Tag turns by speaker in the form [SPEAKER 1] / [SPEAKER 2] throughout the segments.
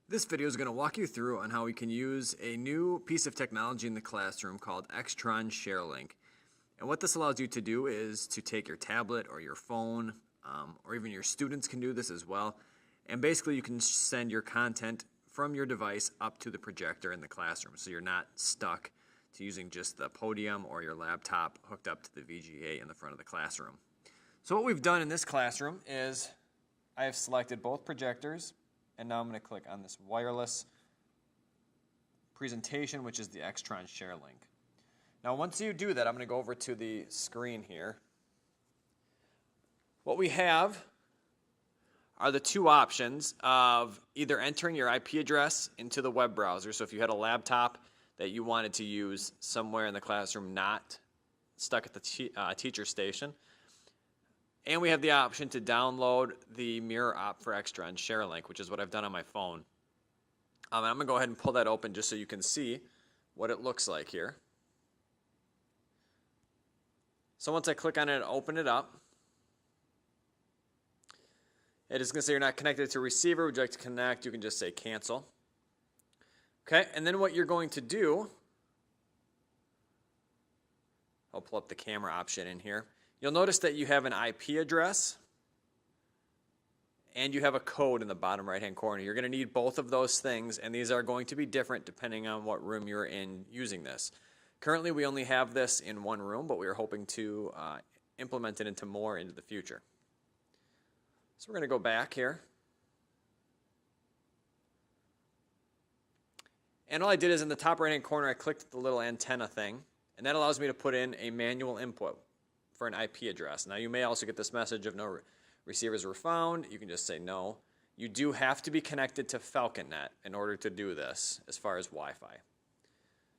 [SPEAKER 1] This video is going to walk you through on how we can use a new piece of technology in the classroom called Extron Sharelink. And what this allows you to do is to take your tablet or your phone, or even your students can do this as well. And basically you can send your content from your device up to the projector in the classroom. So you're not stuck to using just the podium or your laptop hooked up to the VGA in the front of the classroom. So what we've done in this classroom is I have selected both projectors. And now I'm going to click on this wireless presentation, which is the Extron Sharelink. Now once you do that, I'm going to go over to the screen here. What we have are the two options of either entering your IP address into the web browser. So if you had a laptop that you wanted to use somewhere in the classroom, not stuck at the teacher station. And we have the option to download the mirror app for Extron Sharelink, which is what I've done on my phone. And I'm going to go ahead and pull that open just so you can see what it looks like here. So once I click on it and open it up, it is going to say you're not connected to a receiver. Would you like to connect? You can just say cancel. Okay, and then what you're going to do, I'll pull up the camera option in here. You'll notice that you have an IP address and you have a code in the bottom right hand corner. You're going to need both of those things, and these are going to be different depending on what room you're in using this. Currently we only have this in one room, but we are hoping to implement it into more into the future. So we're going to go back here. And all I did is in the top right hand corner I clicked the little antenna thing, and that allows me to put in a manual input for an IP address. Now you may also get this message of no receivers were found. You can just say no. You do have to be connected to FalconNet in order to do this as far as Wi-Fi.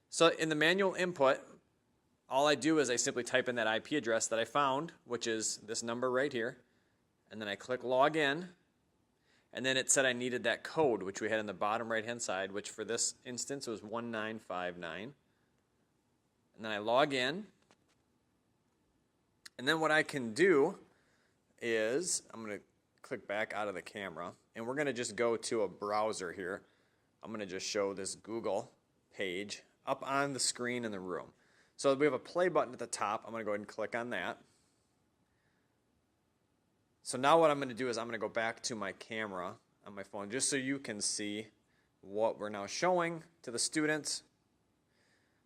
[SPEAKER 1] So in the manual input, all I do is I simply type in that IP address that I found, which is this number right here, and then I click log in, and then it said I needed that code, which we had in the bottom right hand side, which for this instance was 1959. And then I log in. And then what I can do is, I'm going to click back out of the camera, and we're going to just go to a browser here. I'm going to just show this Google page up on the screen in the room. So we have a play button at the top. I'm going to go ahead and click on that. So now what I'm going to do is I'm going to go back to my camera on my phone just so you can see what we're now showing to the students.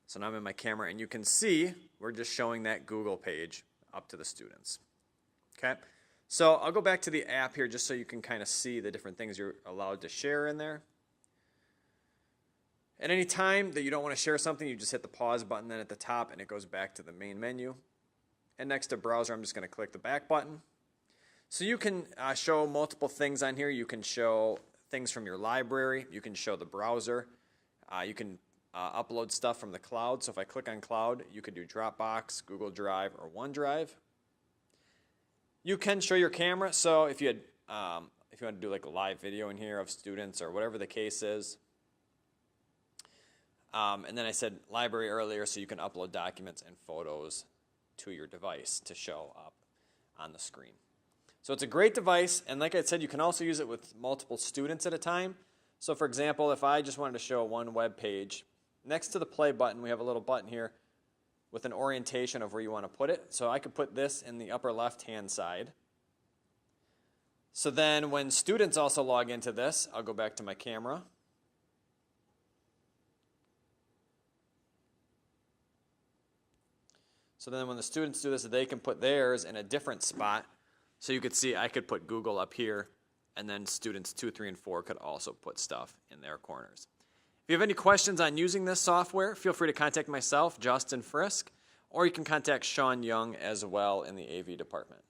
[SPEAKER 1] So now I'm in my camera, and you can see we're just showing that Google page up to the students. Okay, so I'll go back to the app here just so you can kind of see the different things you're allowed to share in there. At any time that you don't want to share something, you just hit the pause button then at the top, and it goes back to the main menu. And next to browser, I'm just going to click the back button. So you can show multiple things on here. You can show things from your library. You can show the browser. You can upload stuff from the cloud. So if I click on cloud, you could do Dropbox, Google Drive, or OneDrive. You can show your camera. So if you had, if you want to do like a live video in here of students or whatever the case is. And then I said library earlier, so you can upload documents and photos to your device to show up on the screen. So it's a great device, and like I said, you can also use it with multiple students at a time. So for example, if I just wanted to show one web page, next to the play button, we have a little button here with an orientation of where you want to put it. So I could put this in the upper left-hand side. So then when students also log into this, I'll go back to my camera. So then when the students do this, they can put theirs in a different spot. So you could see I could put Google up here, and then students 2, 3, and 4 could also put stuff in their corners. If you have any questions on using this software, feel free to contact myself, Justin Frisk, or you can contact Sean Young as well in the AV department.